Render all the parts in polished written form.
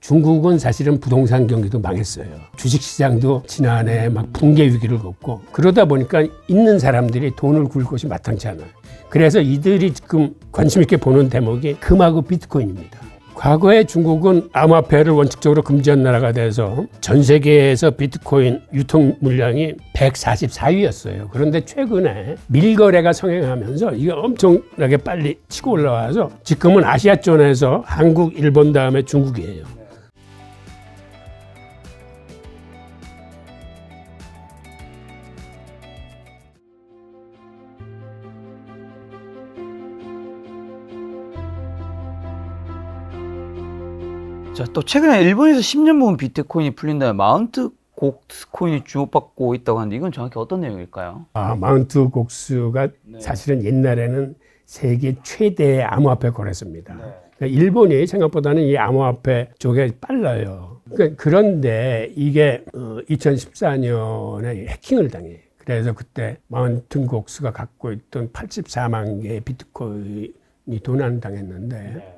중국은 사실은 부동산 경기도 망했어요. 주식시장도 지난해 막 붕괴 위기를 겪고 그러다 보니까 있는 사람들이 돈을 굴 곳이 마땅치 않아요. 그래서 이들이 지금 관심 있게 보는 대목이 금하고 비트코인입니다. 과거에 중국은 암호화폐를 원칙적으로 금지한 나라가 돼서 전 세계에서 비트코인 유통 물량이 144위였어요. 그런데 최근에 밀거래가 성행하면서 이게 엄청나게 빨리 치고 올라와서 지금은 아시아존에서 한국, 일본 다음에 중국이에요. 자, 또 최근에 일본에서 10년 모은 비트코인이 풀린다면 마운트 곡스 코인이 주목받고 있다고 하는데 이건 정확히 어떤 내용일까요? 마운트 곡스가 사실은 옛날에는 세계 최대의 암호화폐 거래소입니다. 그러니까 일본이 생각보다는 이 암호화폐 쪽에 빨라요. 그런데 이게 2014년에 해킹을 당해요. 그래서 그때 마운트 곡스가 갖고 있던 84만 개의 비트코인이 도난당했는데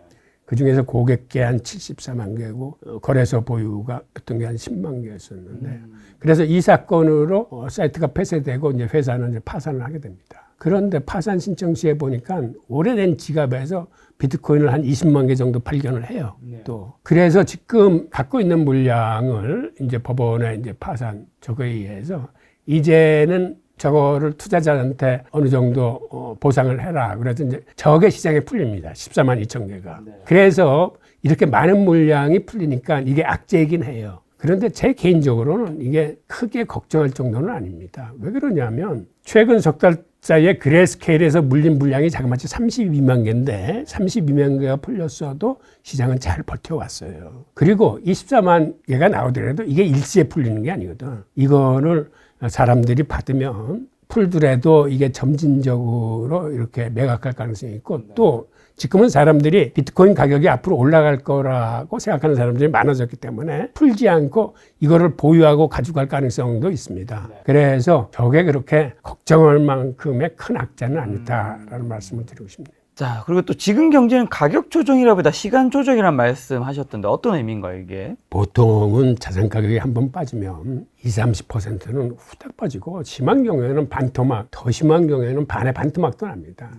그 중에서 고객게 한 74만 개고 거래소 보유가 어떤 게 한 10만 개였었는데 그래서 이 사건으로 사이트가 폐쇄되고 이제 회사는 이제 파산을 하게 됩니다. 그런데 파산 신청 시에 보니까 오래된 지갑에서 비트코인을 한 20만 개 정도 발견을 해요. 또 그래서 지금 갖고 있는 물량을 이제 법원에 이제 파산 저거에 의해서 이제는 저거를 투자자한테 어느 정도 보상을 해라. 그래서 이제 저게 시장에 풀립니다. 14만 2천 개가. 그래서 이렇게 많은 물량이 풀리니까 이게 악재이긴 해요. 그런데 제 개인적으로는 이게 크게 걱정할 정도는 아닙니다. 왜 그러냐면 최근 석 달 사이에 그레스케일에서 물린 물량이 자그마치 32만 개인데 32만 개가 풀렸어도 시장은 잘 버텨왔어요. 그리고 24만 개가 나오더라도 이게 일시에 풀리는 게 아니거든. 이거를 사람들이 받으면 풀더라도 이게 점진적으로 이렇게 매각할 가능성이 있고 또 지금은 사람들이 비트코인 가격이 앞으로 올라갈 거라고 생각하는 사람들이 많아졌기 때문에 풀지 않고 이거를 보유하고 가져갈 가능성도 있습니다. 그래서 저게 그렇게 걱정할 만큼의 큰 악재는 아니다라는 말씀을 드리고 싶네요. 자, 그리고 또 지금 경제는 가격 조정이라보다 시간 조정이란 말씀 하셨던데 어떤 의미인가요, 이게? 보통은 자산 가격이 한번 빠지면 20-30%는 후딱 빠지고 심한 경우에는 반토막, 더 심한 경우에는 반의 반토막도 납니다.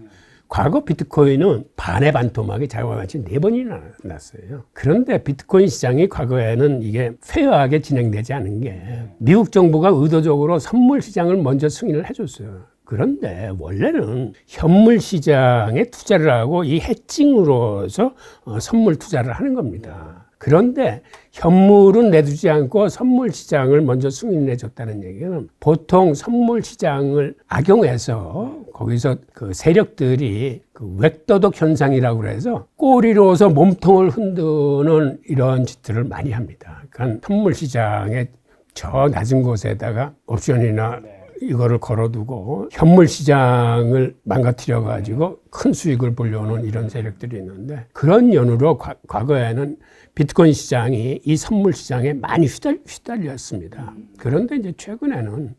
과거 비트코인은 반의 반토막이 자그와 같이 4번이나 났어요. 그런데 비트코인 시장이 과거에는 이게 페어하게 진행되지 않은 게 미국 정부가 의도적으로 선물 시장을 먼저 승인을 해줬어요. 그런데 원래는 현물 시장에 투자를 하고 이 해칭으로서 선물 투자를 하는 겁니다. 그런데 현물은 내두지 않고 선물 시장을 먼저 승인해 줬다는 얘기는 보통 선물 시장을 악용해서 거기서 그 세력들이 그 웩도덕 현상이라고 그래서 꼬리로서 몸통을 흔드는 이런 짓들을 많이 합니다. 그러니까 선물 시장의 저 낮은 곳에다가 옵션이나 이거를 걸어두고 현물 시장을 망가뜨려 가지고 큰 수익을 보려는 이런 세력들이 있는데 그런 연유로 과거에는 비트코인 시장이 이 선물 시장에 많이 휘달렸습니다. 그런데 이제 최근에는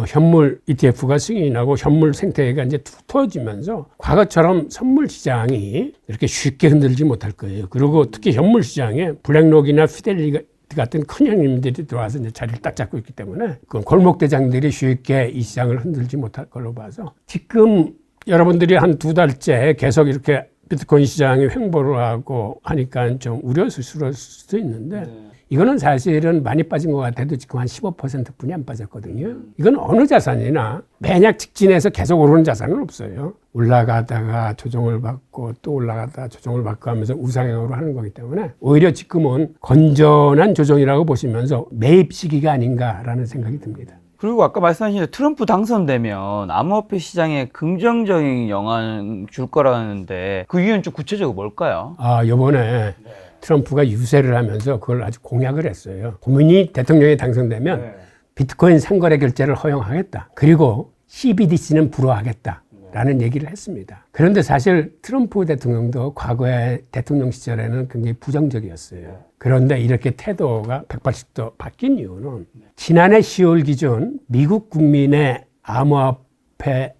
현물 ETF가 승인하고 현물 생태계가 이제 두터워지면서 과거처럼 선물 시장이 이렇게 쉽게 흔들지 못할 거예요. 그리고 특히 현물 시장에 블랙록이나 피델리티 같은 큰 형님들이 들어와서 이제 자리를 딱 잡고 있기 때문에 그 골목대장들이 쉽게 이 시장을 흔들지 못할 걸로 봐서 지금 여러분들이 한 2달째 계속 이렇게 비트코인 시장이 횡보를 하고 하니까 좀 우려스러울 수도 있는데 이거는 사실은 많이 빠진 것 같아도 지금 한 15%뿐이 안 빠졌거든요. 이건 어느 자산이나 매년 직진해서 계속 오르는 자산은 없어요. 올라가다가 조정을 받고 또 올라가다가 조정을 받고 하면서 우상향으로 하는 거기 때문에 오히려 지금은 건전한 조정이라고 보시면서 매입 시기가 아닌가라는 생각이 듭니다. 그리고 아까 말씀하신 대로 트럼프 당선되면 암호화폐 시장에 긍정적인 영향을 줄 거라는데 그 이유는 좀 구체적으로 뭘까요? 이번에 트럼프가 유세를 하면서 그걸 아주 공약을 했어요. 고민이 대통령이 당선되면 비트코인 상거래 결제를 허용하겠다. 그리고 CBDC는 불허하겠다. 라는 얘기를 했습니다. 그런데 사실 트럼프 대통령도 과거에 대통령 시절에는 굉장히 부정적이었어요. 그런데 이렇게 태도가 180도 바뀐 이유는 지난해 10월 기준 미국 국민의 암호화폐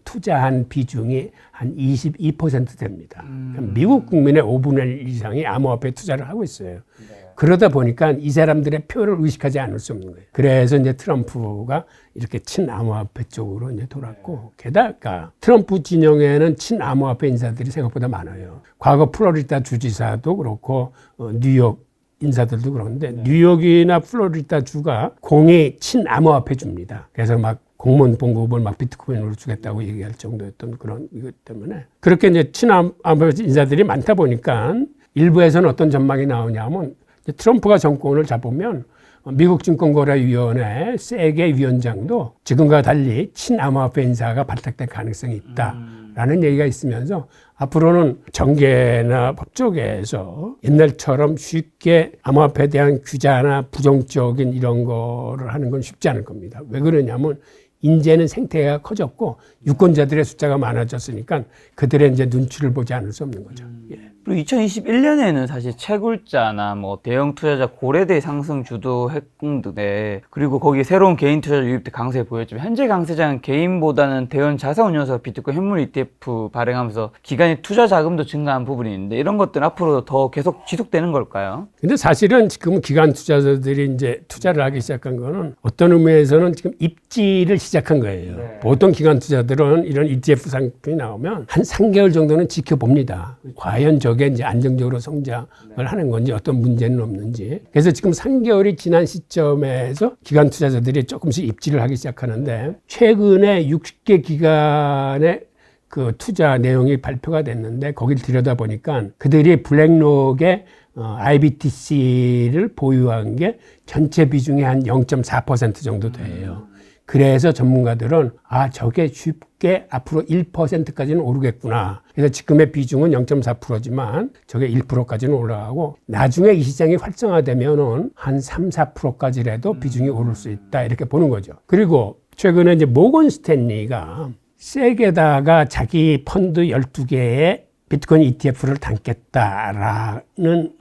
투자한 비중이 한 22% 됩니다. 미국 국민의 5분의 1 이상이 암호화폐 투자를 하고 있어요. 그러다 보니까 이 사람들의 표를 의식하지 않을 수 없는 거예요. 그래서 이제 트럼프가 이렇게 친암호화폐 쪽으로 이제 돌았고, 게다가 트럼프 진영에는 친암호화폐 인사들이 생각보다 많아요. 과거 플로리다 주지사도 그렇고 뉴욕 인사들도 그런데 뉴욕이나 플로리다 주가 공이 친암호화폐 줍니다. 그래서 막 공무원 봉급을 막 비트코인으로 주겠다고 얘기할 정도였던 그런 이것 때문에 그렇게 이제 친암호화폐 인사들이 많다 보니까 일부에서는 어떤 전망이 나오냐면 트럼프가 정권을 잡으면 미국 증권거래위원회 세계 위원장도 지금과 달리 친암호화폐 인사가 발탁될 가능성이 있다라는 얘기가 있으면서 앞으로는 정계나 법 쪽에서 옛날처럼 쉽게 암호화폐에 대한 규제나 부정적인 이런 거를 하는 건 쉽지 않을 겁니다. 왜 그러냐면 이제는 생태계가 커졌고 유권자들의 숫자가 많아졌으니까 그들의 이제 눈치를 보지 않을 수 없는 거죠. 예. 그리고 2021년에는 사실 채굴자나 뭐 대형 투자자 고래대 상승 주도했는데, 그리고 거기에 새로운 개인 투자자 유입 때 강세 보였지만 현재 강세장은 개인보다는 대형 자산운용사 비트코인 현물 ETF 발행하면서 기관의 투자 자금도 증가한 부분이 있는데 이런 것들은 앞으로 더 계속 지속되는 걸까요? 근데 사실은 지금 기관 투자자들이 이제 투자를 하기 시작한 거는 어떤 의미에서는 지금 입지를 시작한 거예요. 네. 보통 기관 투자들은 이런 ETF 상품이 나오면 한 3개월 정도는 지켜봅니다. 과연 저게 이제 안정적으로 성장을 하는 건지 어떤 문제는 없는지. 그래서 지금 3개월이 지난 시점에서 기관 투자자들이 조금씩 입지를 하기 시작하는데 최근에 60개 기관의 그 투자 내용이 발표가 됐는데 거길 들여다보니까 그들이 블랙록에 IBTC를 보유한 게 전체 비중의 한 0.4% 정도 돼요. 그래서 전문가들은 저게 쉽게 앞으로 1%까지는 오르겠구나. 그래서 지금의 비중은 0.4%지만 저게 1%까지는 올라가고 나중에 이 시장이 활성화되면은 한 3, 4%까지라도 비중이 오를 수 있다. 이렇게 보는 거죠. 그리고 최근에 이제 모건 스탠리가 세게다가 자기 펀드 12개에 비트코인 ETF를 담겠다라는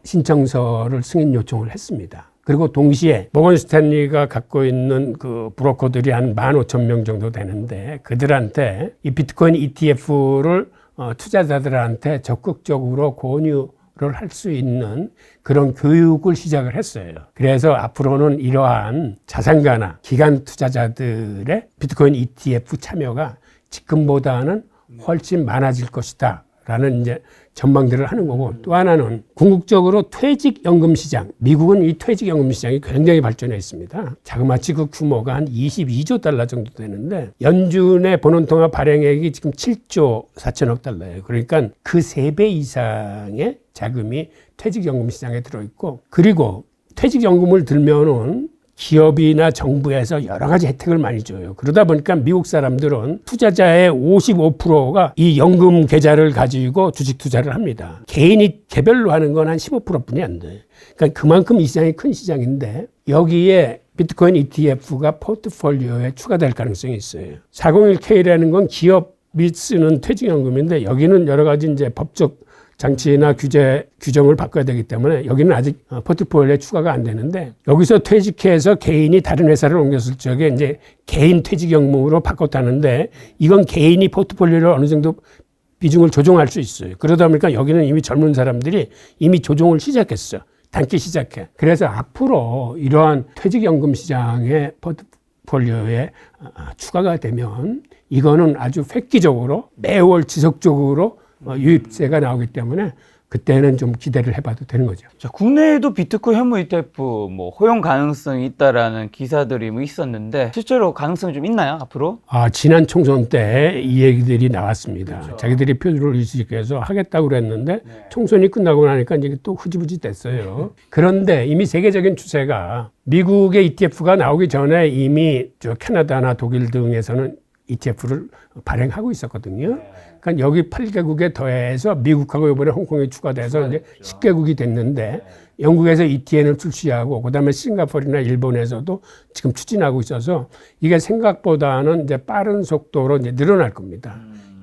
신청서를 승인 요청을 했습니다. 그리고 동시에 모건 스탠리가 갖고 있는 그 브로커들이 한 15,000명 정도 되는데 그들한테 이 비트코인 ETF를 투자자들한테 적극적으로 권유를 할 수 있는 그런 교육을 시작을 했어요. 그래서 앞으로는 이러한 자산가나 기관 투자자들의 비트코인 ETF 참여가 지금보다는 훨씬 많아질 것이다. 라는 이제 전망들을 하는 거고, 또 하나는 궁극적으로 퇴직연금 시장, 미국은 이 퇴직연금 시장이 굉장히 발전해 있습니다. 자그마치 그 규모가 한 22조 달러 정도 되는데 연준의 본원통화 발행액이 지금 7조 4천억 달러예요. 그러니까 그 3배 이상의 자금이 퇴직연금 시장에 들어있고, 그리고 퇴직연금을 들면은 기업이나 정부에서 여러 가지 혜택을 많이 줘요. 그러다 보니까 미국 사람들은 투자자의 55%가 이 연금 계좌를 가지고 주식 투자를 합니다. 개인이 개별로 하는 건 한 15%뿐이 안 돼요. 그러니까 그만큼 이 시장이 큰 시장인데 여기에 비트코인 ETF가 포트폴리오에 추가될 가능성이 있어요. 401K라는 건 기업이 쓰는 퇴직연금인데 여기는 여러 가지 이제 법적 장치나 규정을 바꿔야 되기 때문에 여기는 아직 포트폴리오에 추가가 안 되는데 여기서 퇴직해서 개인이 다른 회사를 옮겼을 적에 이제 개인 퇴직연금으로 바꿨다는데 이건 개인이 포트폴리오를 어느 정도 비중을 조정할 수 있어요. 그러다 보니까 여기는 이미 젊은 사람들이 이미 조정을 시작했어. 담기 시작해. 그래서 앞으로 이러한 퇴직연금 시장의 포트폴리오에 추가가 되면 이거는 아주 획기적으로 매월 지속적으로 유입세가 나오기 때문에 그때는 좀 기대를 해봐도 되는 거죠. 자, 국내에도 비트코인 현물 ETF 뭐 허용 가능성이 있다라는 기사들이 뭐 있었는데 실제로 가능성이 좀 있나요 앞으로? 지난 총선 때 이 얘기들이 나왔습니다. 그렇죠. 자기들이 표를 의식해서 하겠다고 그랬는데 총선이 끝나고 나니까 이제 또 흐지부지 됐어요. 그런데 이미 세계적인 추세가 미국의 ETF가 나오기 전에 이미 저 캐나다나 독일 등에서는 ETF를 발행하고 있었거든요. 그러니까 여기 8개국에 더해서 미국하고 이번에 홍콩이 추가돼서 이제 10개국이 됐는데 영국에서 ETN을 출시하고 그다음에 싱가포르나 일본에서도 지금 추진하고 있어서 이게 생각보다는 이제 빠른 속도로 이제 늘어날 겁니다.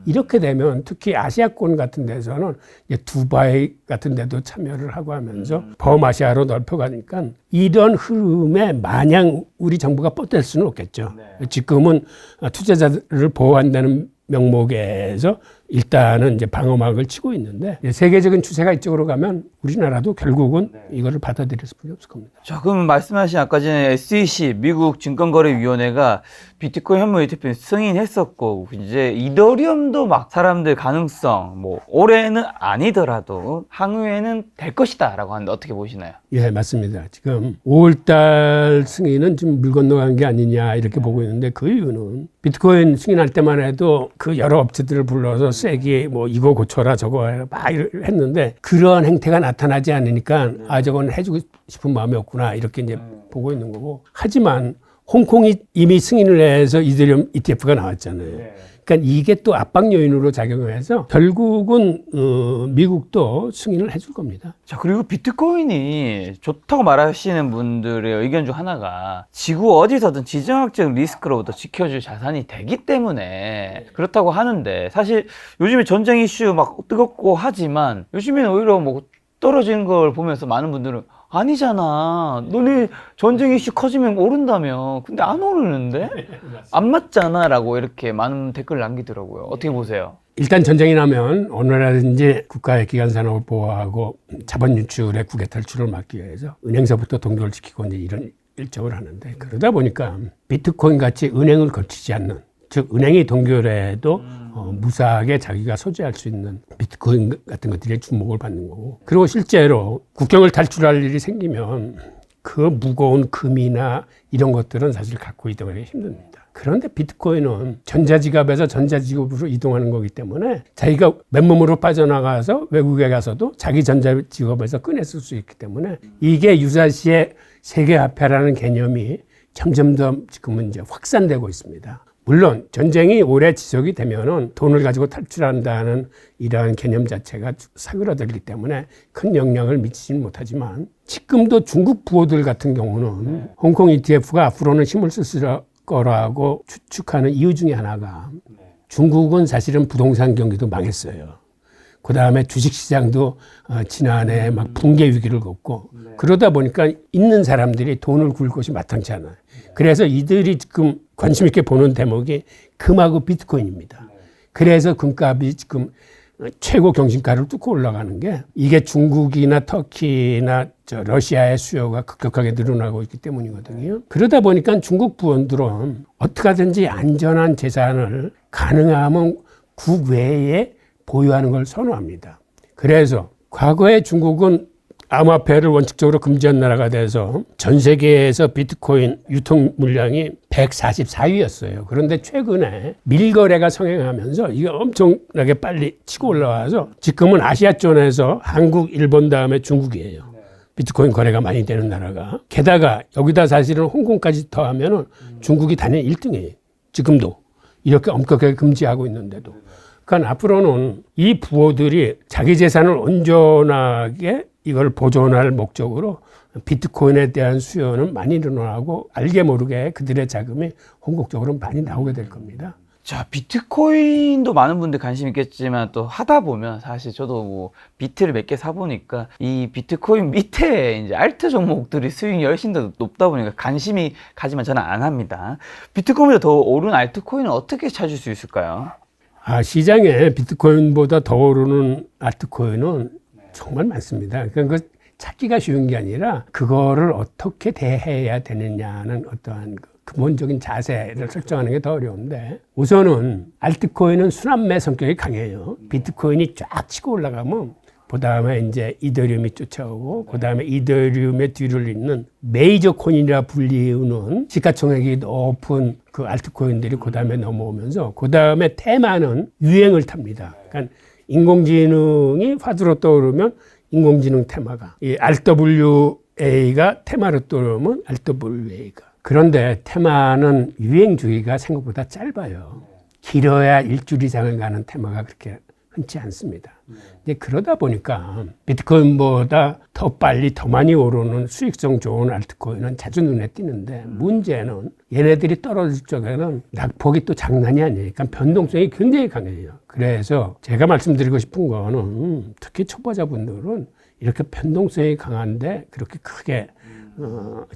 이렇게 되면 특히 아시아권 같은 데서는 이제 두바이 같은 데도 참여를 하고 하면서 범아시아로 넓혀가니까 이런 흐름에 마냥 우리 정부가 뻗댈 수는 없겠죠. 지금은 투자자를 보호한다는 명목에서 일단은 이제 방어막을 치고 있는데 세계적인 추세가 이쪽으로 가면 우리나라도 결국은 이거를 받아들일 수밖에 없을 겁니다. 자, 그럼 말씀하신 아까 전에 SEC 미국 증권거래위원회가 비트코인 현물 ETF는 승인했었고 이제 이더리움도 막 사람들 가능성 뭐 올해는 아니더라도 향후에는 될 것이다라고 하는데 어떻게 보시나요? 예, 맞습니다. 지금 5월달 승인은 좀 물 건너간 게 아니냐 이렇게 보고 있는데 그 이유는 비트코인 승인할 때만 해도 그 여러 업체들을 불러서 세게 뭐 이거 고쳐라 저거 해라 막 했는데 그러한 행태가 나타나지 않으니까 아 저건 해주고 싶은 마음이 없구나 이렇게 이제 보고 있는 거고 하지만 홍콩이 이미 승인을 해서 이더리움 ETF가 나왔잖아요. 그러니까 이게 또 압박 요인으로 작용을 해서 결국은 미국도 승인을 해줄 겁니다. 자, 그리고 비트코인이 좋다고 말하시는 분들의 의견 중 하나가 지구 어디서든 지정학적 리스크로부터 지켜줄 자산이 되기 때문에 그렇다고 하는데 사실 요즘에 전쟁 이슈 막 뜨겁고 하지만 요즘에는 오히려 뭐 떨어지는 걸 보면서 많은 분들은 아니잖아. 너네 전쟁 이슈 커지면 오른다며. 근데 안 오르는데? 안 맞잖아. 라고 이렇게 많은 댓글을 남기더라고요. 어떻게 보세요? 일단 전쟁이 나면 어느 나라든지 국가의 기관 산업을 보호하고 자본 유출의 국외 탈출을 막기 위해서 은행서부터 동결을 지키고 이제 이런 일정을 하는데 그러다 보니까 비트코인 같이 은행을 거치지 않는 즉 은행이 동결해도 무사하게 자기가 소지할 수 있는 비트코인 같은 것들이 주목을 받는 거고 그리고 실제로 국경을 탈출할 일이 생기면 그 무거운 금이나 이런 것들은 사실 갖고 이동하기 힘듭니다. 그런데 비트코인은 전자지갑에서 전자지갑으로 이동하는 거기 때문에 자기가 맨몸으로 빠져나가서 외국에 가서도 자기 전자지갑에서 꺼냈을 수 있기 때문에 이게 유사시에 세계화폐라는 개념이 점점 더 지금은 이제 확산되고 있습니다. 물론 전쟁이 오래 지속이 되면은 돈을 가지고 탈출한다는 이러한 개념 자체가 사그라들기 때문에 큰 영향을 미치지는 못하지만 지금도 중국 부호들 같은 경우는 홍콩 ETF가 앞으로는 힘을 쓸 거라고 추측하는 이유 중에 하나가 중국은 사실은 부동산 경기도 망했어요. 그 다음에 주식시장도 지난해 막 붕괴 위기를 겪고 그러다 보니까 있는 사람들이 돈을 굴 곳이 마땅치 않아요. 그래서 이들이 지금 관심 있게 보는 대목이 금하고 비트코인입니다. 그래서 금값이 지금 최고 경신가를 뚫고 올라가는 게 이게 중국이나 터키나 러시아의 수요가 급격하게 늘어나고 있기 때문이거든요. 그러다 보니까 중국 부원들은 어떻게 하든지 안전한 재산을 가능하면 국외에 보유하는 걸 선호합니다. 그래서 과거에 중국은 암호화폐를 원칙적으로 금지한 나라가 돼서 전 세계에서 비트코인 유통 물량이 144위였어요. 그런데 최근에 밀거래가 성행하면서 이게 엄청나게 빨리 치고 올라와서 지금은 아시아존에서 한국, 일본 다음에 중국이에요. 비트코인 거래가 많이 되는 나라가. 게다가 여기다 사실은 홍콩까지 더하면 중국이 단연 1등이에요. 지금도. 이렇게 엄격하게 금지하고 있는데도. 그러니까 앞으로는 이 부호들이 자기 재산을 온전하게 이걸 보존할 목적으로 비트코인에 대한 수요는 많이 일어나고 알게 모르게 그들의 자금이 홍콩적으로 많이 나오게 될 겁니다. 자, 비트코인도 많은 분들 관심 있겠지만 또 하다 보면 사실 저도 뭐 비트를 몇 개 사보니까 이 비트코인 밑에 이제 알트 종목들이 수익이 훨씬 더 높다 보니까 관심이 가지만 저는 안 합니다. 비트코인보다 더 오른 알트코인은 어떻게 찾을 수 있을까요? 시장에 비트코인보다 더 오르는 알트코인은 정말 많습니다. 그러니까 그 찾기가 쉬운 게 아니라 그거를 어떻게 대해야 되느냐는 어떠한 근본적인 자세를 설정하는 게 더 어려운데 우선은 알트코인은 순환매 성격이 강해요. 비트코인이 쫙 치고 올라가면 그 다음에 이제 이더리움이 쫓아오고 그 다음에 이더리움의 뒤를 잇는 메이저 코인이라 불리우는 시가총액이 높은 그 알트코인들이 그 다음에 넘어오면서 그 다음에 테마는 유행을 탑니다. 그러니까 인공지능이 화두로 떠오르면 인공지능 테마가 이 RWA가 테마로 떠오르면 RWA가 그런데 테마는 유행 주기가 생각보다 짧아요. 길어야 일주일 이상을 가는 테마가 그렇게 흔치 않습니다. 이제 그러다 보니까 비트코인보다 더 빨리 더 많이 오르는 수익성 좋은 알트코인은 자주 눈에 띄는데 문제는 얘네들이 떨어질 적에는 낙폭이 또 장난이 아니니까 변동성이 굉장히 강해요. 그래서 제가 말씀드리고 싶은 거는 특히 초보자분들은 이렇게 변동성이 강한데 그렇게 크게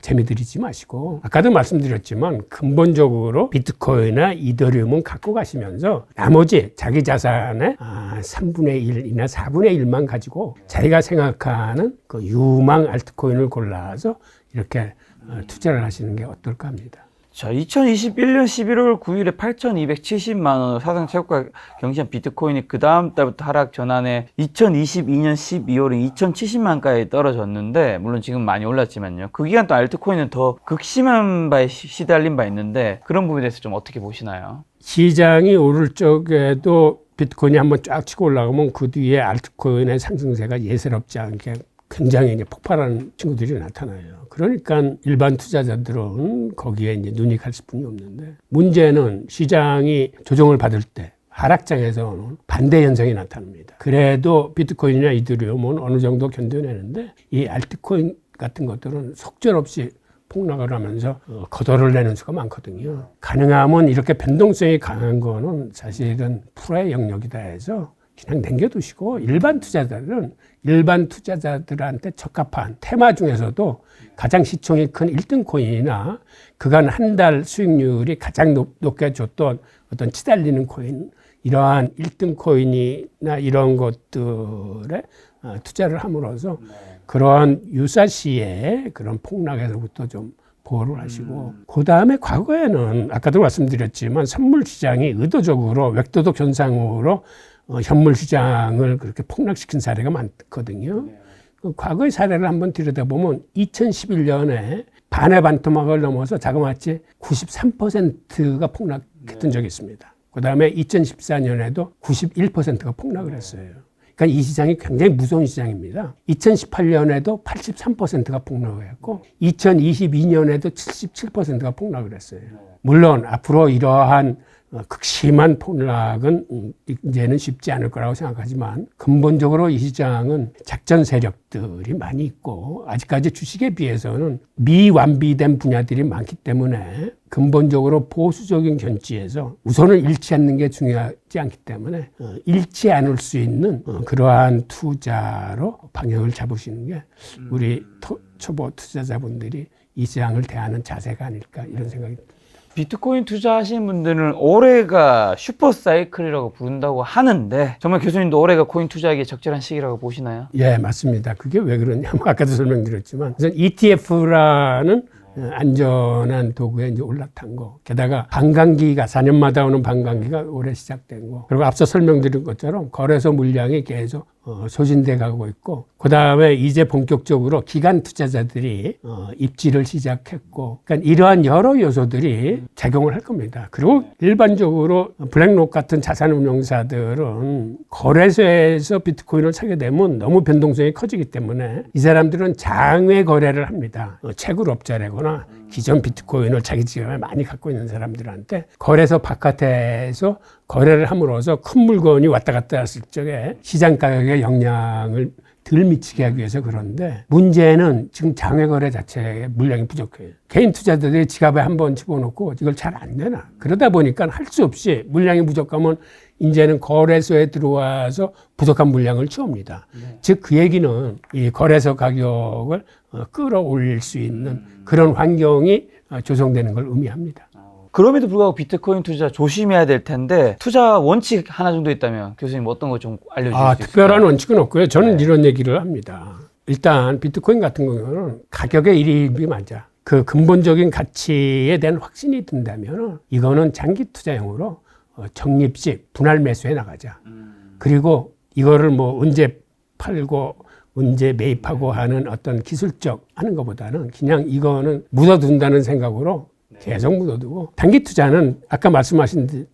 재미들이지 마시고 아까도 말씀드렸지만 근본적으로 비트코인이나 이더리움은 갖고 가시면서 나머지 자기 자산의 3분의 1이나 4분의 1만 가지고 자기가 생각하는 그 유망 알트코인을 골라서 이렇게 투자를 하시는 게 어떨까 합니다. 자, 2021년 11월 9일에 8,270만 원으로 사상 최고가 경신한 비트코인이 그 다음 달부터 하락 전환에 2022년 12월에 2,070만까지 떨어졌는데, 물론 지금 많이 올랐지만요. 그 기간 동안 알트코인은 더 극심한 바에 시달린 바 있는데, 그런 부분에 대해서 좀 어떻게 보시나요? 시장이 오를 적에도 비트코인이 한번 쫙 치고 올라가면 그 뒤에 알트코인의 상승세가 예사롭지 않게 굉장히 이제 폭발하는 친구들이 나타나요. 그러니까 일반 투자자들은 거기에 이제 눈이 갈 수뿐이 없는데, 문제는 시장이 조정을 받을 때 하락장에서는 반대 현상이 나타납니다. 그래도 비트코인이나 이더리움은 어느 정도 견뎌내는데, 이 알트코인 같은 것들은 속절없이 폭락을 하면서 거덜을 내는 수가 많거든요. 가능하면 이렇게 변동성이 강한 거는 사실은 프로의 영역이다 해서 그냥 남겨두시고, 일반 투자자들한테 적합한 테마 중에서도 가장 시총이 큰 1등 코인이나 그간 한 달 수익률이 가장 높게 줬던 어떤 치달리는 코인, 이러한 1등 코인이나 이런 것들에 투자를 함으로써 그러한 유사시에 그런 폭락에서부터 좀 보호를 하시고, 그 다음에 과거에는 아까도 말씀드렸지만 선물 시장이 의도적으로 웹도덕 현상으로 현물 시장을 그렇게 폭락시킨 사례가 많거든요. 과거의 사례를 한번 들여다보면 2011년에 반의 반토막을 넘어서 자그마치 93%가 폭락했던 적이 있습니다. 그 다음에 2014년에도 91%가 폭락을 했어요. 그러니까 이 시장이 굉장히 무서운 시장입니다. 2018년에도 83%가 폭락을 했고 2022년에도 77%가 폭락을 했어요. 물론 앞으로 이러한 극심한 폭락은 이제는 쉽지 않을 거라고 생각하지만, 근본적으로 이 시장은 작전 세력들이 많이 있고 아직까지 주식에 비해서는 미완비된 분야들이 많기 때문에 근본적으로 보수적인 견지에서 우선은 잃지 않는 게 중요하지 않기 때문에 잃지 않을 수 있는 그러한 투자로 방향을 잡으시는 게 우리 초보 투자자분들이 이 시장을 대하는 자세가 아닐까, 이런 생각이 듭니다. 비트코인 투자하시는 분들은 올해가 슈퍼 사이클이라고 부른다고 하는데, 정말 교수님도 올해가 코인 투자하기에 적절한 시기라고 보시나요? 예, 맞습니다. 그게 왜 그러냐면 아까도 설명드렸지만 우선 ETF라는 안전한 도구에 이제 올라탄 거, 게다가 반감기가 4년마다 오는 반감기가 올해 시작된 거, 그리고 앞서 설명드린 것처럼 거래소 물량이 계속 소진돼 가고 있고, 그 다음에 이제 본격적으로 기관 투자자들이 입지를 시작했고, 그러니까 이러한 여러 요소들이 작용을 할 겁니다. 그리고 일반적으로 블랙록 같은 자산운용사들은 거래소에서 비트코인을 사게 되면 너무 변동성이 커지기 때문에 이 사람들은 장외 거래를 합니다. 채굴업자라거나 기존 비트코인을 자기 지갑에 많이 갖고 있는 사람들한테 거래소 바깥에서 거래를 함으로써 큰 물건이 왔다 갔다 했을 적에 시장 가격에 영향을 덜 미치게 하기 위해서. 그런데 문제는 지금 장외 거래 자체에 물량이 부족해요. 개인 투자자들이 지갑에 한번 집어넣고 이걸 잘 안 내놔. 그러다 보니까 할 수 없이 물량이 부족하면 이제는 거래소에 들어와서 부족한 물량을 채웁니다. 즉 그 얘기는 이 거래소 가격을 끌어올릴 수 있는 그런 환경이 조성되는 걸 의미합니다. 그럼에도 불구하고 비트코인 투자 조심해야 될 텐데, 투자 원칙 하나 정도 있다면 교수님 어떤 거 좀 알려주실 수 있을까요? 특별한 원칙은 없고요. 저는 이런 얘기를 합니다. 일단 비트코인 같은 경우는 가격의 일입이 맞아. 그 근본적인 가치에 대한 확신이 든다면 이거는 장기 투자용으로 적립식 분할 매수해 나가자. 그리고 이거를 뭐 언제 팔고 언제 매입하고 하는 어떤 기술적 하는 것보다는 그냥 이거는 묻어둔다는 생각으로 계속 묻어두고, 단기 투자는 아까 말씀하신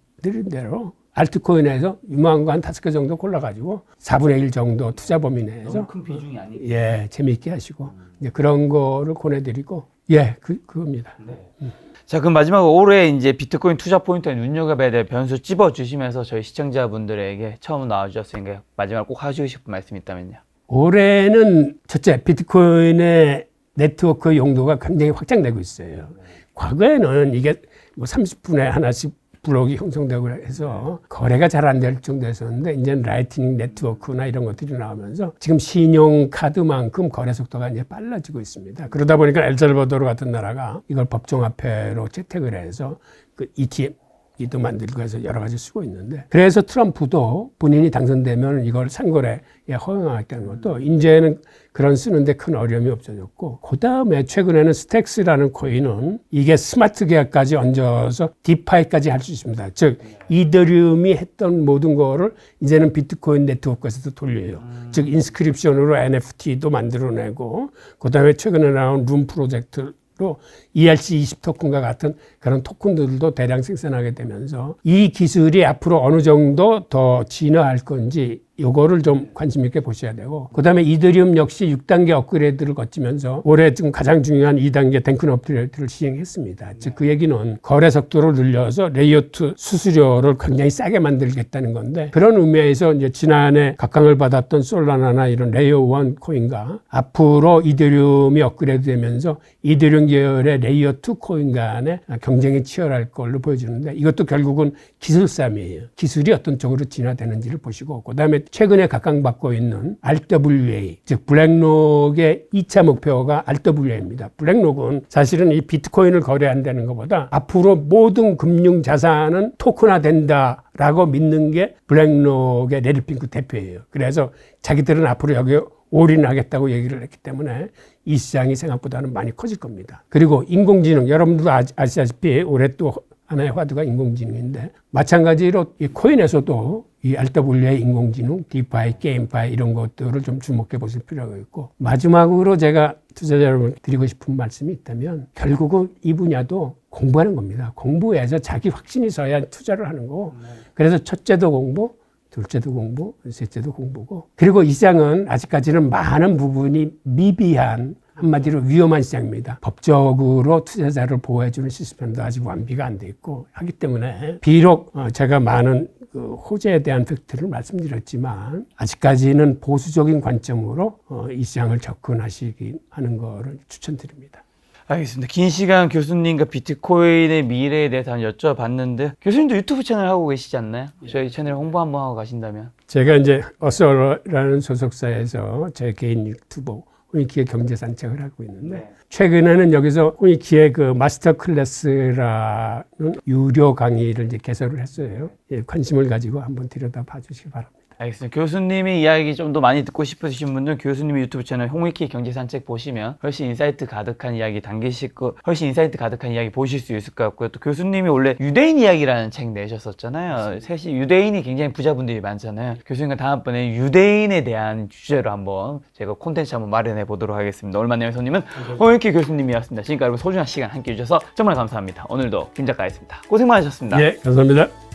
대로 알트코인에서 유망한 거 한 5개 정도 골라가지고 4분의 1 정도 투자 범위 내에서 너무 큰 비중이 아니고 재미있게 하시고 이제 그런 거를 권해드리고 그겁니다. 자, 그럼 마지막으로 올해 이제 비트코인 투자 포인트에 눈여겨봐야 될 변수 찝어주시면서 저희 시청자분들에게 처음 나와주셨으니까 마지막으로 꼭 하시고 싶은 말씀이 있다면요. 올해는 첫째, 비트코인의 네트워크 용도가 굉장히 확장되고 있어요. 과거에는 이게 뭐 30분에 하나씩 블록이 형성되고 해서 거래가 잘 안 될 정도였었는데 이제는 라이트닝 네트워크나 이런 것들이 나오면서 지금 신용카드만큼 거래 속도가 이제 빨라지고 있습니다. 그러다 보니까 엘살바도르 같은 나라가 이걸 법정화폐로 채택을 해서 그 ETF 이도 만들고 해서 여러 가지 쓰고 있는데, 그래서 트럼프도 본인이 당선되면 이걸 상거래에 허용하겠다는 것도 이제는 그런 쓰는데 큰 어려움이 없어졌고, 그 다음에 최근에는 스택스라는 코인은 이게 스마트 계약까지 얹어서 디파이까지 할 수 있습니다. 즉 이더리움이 했던 모든 거를 이제는 비트코인 네트워크에서도 돌려요. 즉 인스크립션으로 NFT도 만들어내고, 그 다음에 최근에 나온 룸 프로젝트 로 ERC20 토큰과 같은 그런 토큰들도 대량 생산하게 되면서 이 기술이 앞으로 어느 정도 더 진화할 건지 요거를 좀 관심 있게 보셔야 되고, 그 다음에 이더리움 역시 6단계 업그레이드를 거치면서 올해 지금 가장 중요한 2단계 댕큰 업그레이드를 시행했습니다. 즉 그 얘기는 거래 속도를 늘려서 레이어2 수수료를 굉장히 싸게 만들겠다는 건데, 그런 의미에서 이제 지난해 각광을 받았던 솔라나나 이런 레이어1 코인과 앞으로 이더리움이 업그레이드 되면서 이더리움 계열의 레이어2 코인 간의 경쟁이 치열할 걸로 보여지는데, 이것도 결국은 기술 싸움이에요. 기술이 어떤 쪽으로 진화되는지를 보시고, 그 다음에 최근에 각광받고 있는 RWA, 즉 블랙록의 2차 목표가 RWA입니다. 블랙록은 사실은 이 비트코인을 거래한다는 것보다 앞으로 모든 금융 자산은 토큰화된다라고 믿는 게 블랙록의 레리 핑크 대표예요. 그래서 자기들은 앞으로 여기에 올인하겠다고 얘기를 했기 때문에 이 시장이 생각보다는 많이 커질 겁니다. 그리고 인공지능, 여러분들도 아시다시피 올해 또 하나의 화두가 인공지능인데, 마찬가지로 이 코인에서도 이 RWA 인공지능, 디파이, 게임파이 이런 것들을 좀 주목해 보실 필요가 있고, 마지막으로 제가 투자자 여러분 드리고 싶은 말씀이 있다면 결국은 이 분야도 공부하는 겁니다. 공부해서 자기 확신이 서야 투자를 하는 거고, 그래서 첫째도 공부, 둘째도 공부, 셋째도 공부고, 그리고 이 시장은 아직까지는 많은 부분이 미비한, 한마디로 위험한 시장입니다. 법적으로 투자자를 보호해주는 시스템도 아직 완비가 안 돼 있고 하기 때문에, 비록 제가 많은 그 호재에 대한 팩트를 말씀드렸지만 아직까지는 보수적인 관점으로 이 시장을 접근하시기 하는 거를 추천드립니다. 알겠습니다. 긴 시간 교수님과 비트코인의 미래에 대해서 한번 여쭤봤는데, 교수님도 유튜브 채널 하고 계시지 않나요? 저희 채널 홍보 한번 하고 가신다면. 제가 이제 어서라는 소속사에서 제 개인 유튜브 홍익희의 경제 산책을 하고 있는데, 최근에는 여기서 홍익희의 그 마스터 클래스라는 유료 강의를 이제 개설을 했어요. 예, 관심을 가지고 한번 들여다 봐주시기 바랍니다. 알겠습니다. 교수님의 이야기 좀 더 많이 듣고 싶으신 분들 교수님의 유튜브 채널 홍익희 경제산책 보시면 훨씬 인사이트 가득한 이야기 훨씬 인사이트 가득한 이야기 보실 수 있을 것 같고요. 또 교수님이 원래 유대인 이야기라는 책 내셨었잖아요. 셋이 유대인이 굉장히 부자분들이 많잖아요. 교수님과 다음번에 유대인에 대한 주제로 한번 제가 콘텐츠 한번 마련해 보도록 하겠습니다. 오늘 만난 교수님은 홍익희 교수님이었습니다. 지금까지 여러분 소중한 시간 함께 해주셔서 정말 감사합니다. 오늘도 김 작가였습니다. 고생 많으셨습니다. 예, 감사합니다.